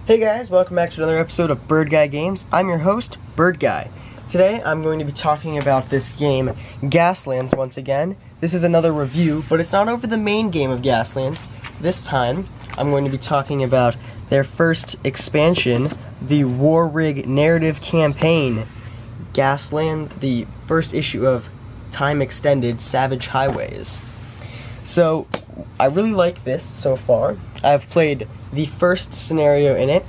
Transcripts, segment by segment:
Hey guys, welcome back to another episode of Bird Guy Games. I'm your host, Bird Guy. Today I'm going to be talking about this game, Gaslands, once again. This is another review, but it's not over the main game of Gaslands. This time, I'm going to be talking about their first expansion, the War Rig Narrative Campaign. Gasland, the first issue of time extended Savage Highways. So, I really like this so far. I've played the first scenario in it.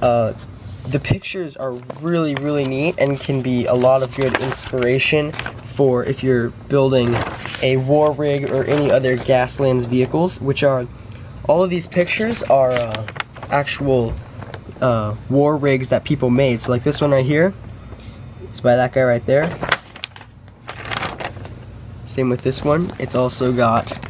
The pictures are really neat and can be a lot of good inspiration for if you're building a war rig or any other Gaslands vehicles, which are, all of these pictures are actual war rigs that people made. So like this one right here, it's by that guy right there. Same with this one, it's also got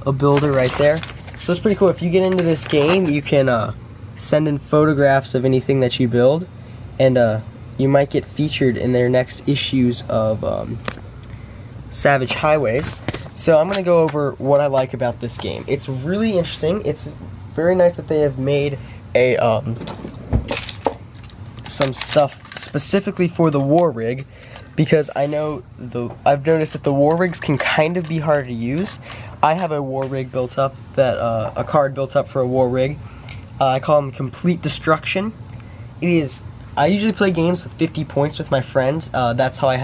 a builder right there. So it's pretty cool. If you get into this game, you can send in photographs of anything that you build, and you might get featured in their next issues of Savage Highways. So I'm going to go over what I like about this game. It's really interesting. It's very nice that they have made a some stuff specifically for the war rig, because I've noticed that the war rigs can kind of be hard to use. I have a war rig built up, a card built up for a war rig. I call them Complete Destruction. I usually play games with 50 points with my friends. That's what I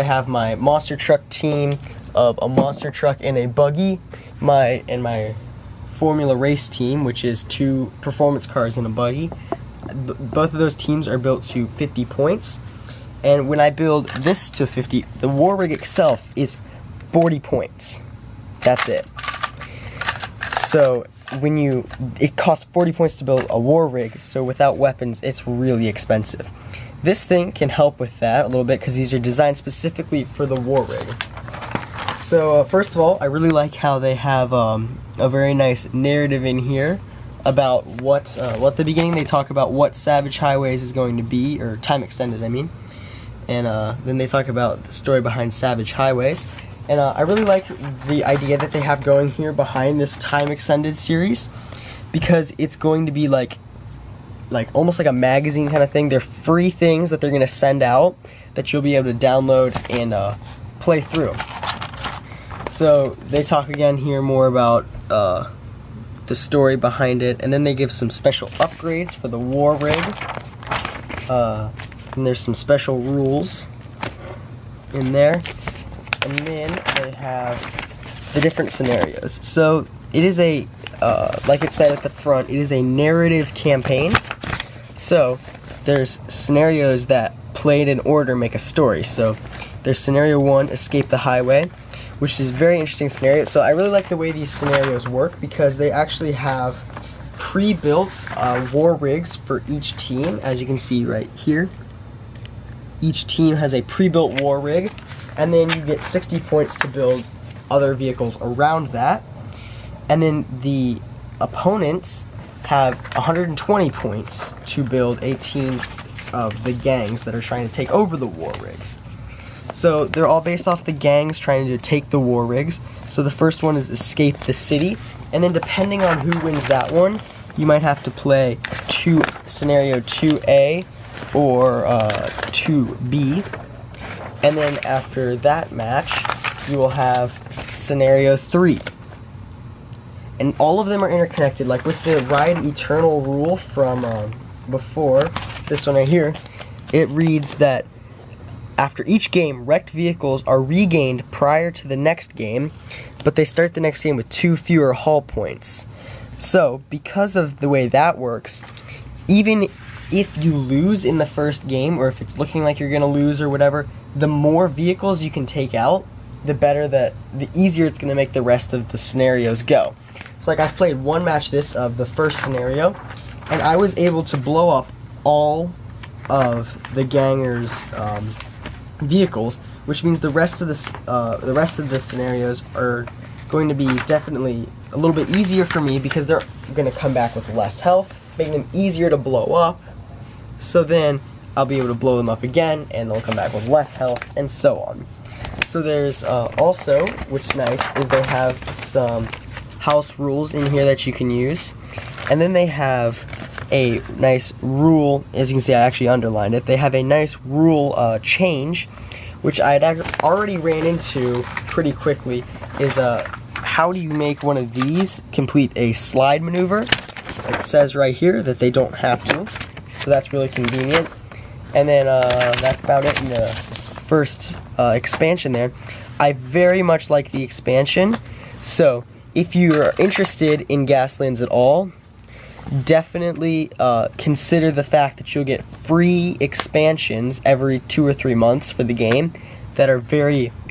have my monster truck team of a monster truck and a buggy, my Formula Race team, which is 2 performance cars and a buggy. Both of those teams are built to 50 points. And when I build this to 50, the war rig itself is 40 points. That's it. So it costs 40 points to build a war rig, so without weapons, it's really expensive. This thing can help with that a little bit because these are designed specifically for the war rig. So first of all, I really like how they have a very nice narrative in here about what the beginning they talk about what Savage Highways is going to be, or time extended, I mean. And then they talk about the story behind Savage Highways. And I really like the idea that they have going here behind this time extended series, because it's going to be like almost like a magazine kind of thing. They're free things that they're going to send out that you'll be able to download and play through. So they talk again here more about the story behind it, and then they give some special upgrades for the war rig. And there's some special rules in there. And then they have the different scenarios. So it is like it said at the front, it is a narrative campaign. So there's scenarios that played in order make a story. So there's scenario 1, Escape the Highway, which is a very interesting scenario. So I really like the way these scenarios work, because they actually have pre-built war rigs for each team, as you can see right here. Each team has a pre-built war rig, and then you get 60 points to build other vehicles around that. And then the opponents have 120 points to build a team of the gangs that are trying to take over the war rigs. So they're all based off the gangs trying to take the war rigs. So the first one is Escape the City, and then depending on who wins that one, you might have to play scenario 2A or 2B. And then after that match, you will have scenario 3. And all of them are interconnected, like with the Ride Eternal rule from before, this one right here, it reads that after each game, wrecked vehicles are regained prior to the next game, but they start the next game with 2 fewer hull points. So, because of the way that works, even if you lose in the first game, or if it's looking like you're going to lose or whatever, the more vehicles you can take out, the easier it's going to make the rest of the scenarios go. So like I've played one match of the first scenario, and I was able to blow up all of the gangers' vehicles, which means the rest of the scenarios are going to be definitely a little bit easier for me, because they're going to come back with less health, making them easier to blow up. So then I'll be able to blow them up again, and they'll come back with less health, and so on. So there's also, which is nice, is they have some house rules in here that you can use. And then they have a nice rule, as you can see I actually underlined it, they have a nice rule change, which I had already ran into pretty quickly, is how do you make one of these complete a slide maneuver. It says right here that they don't have to, so that's really convenient. And then that's about it in the first expansion there. I very much like the expansion, so if you're interested in Gaslands at all, definitely consider the fact that you'll get free expansions every 2 or 3 months for the game that are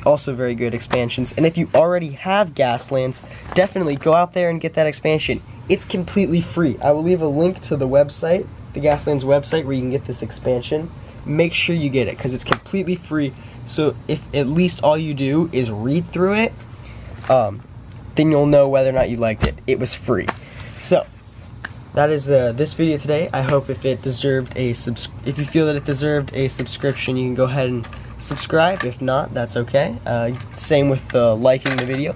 also very good expansions. And if you already have Gaslands, definitely go out there and get that expansion. It's completely free. I will leave a link to the website, the Gaslands website, where you can get this expansion. Make sure you get it because it's completely free. So if at least all you do is read through it, then you'll know whether or not you liked it. It was free. So that is this video today. I hope if you feel that it deserved a subscription, you can go ahead and subscribe. If not, that's okay. Same with liking the video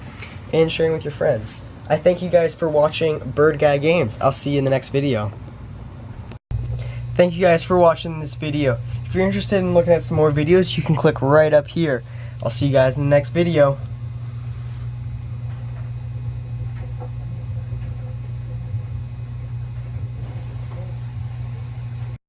and sharing with your friends. I thank you guys for watching Bird Guy Games. I'll see you in the next video. Thank you guys for watching this video. If you're interested in looking at some more videos, you can click right up here. I'll see you guys in the next video.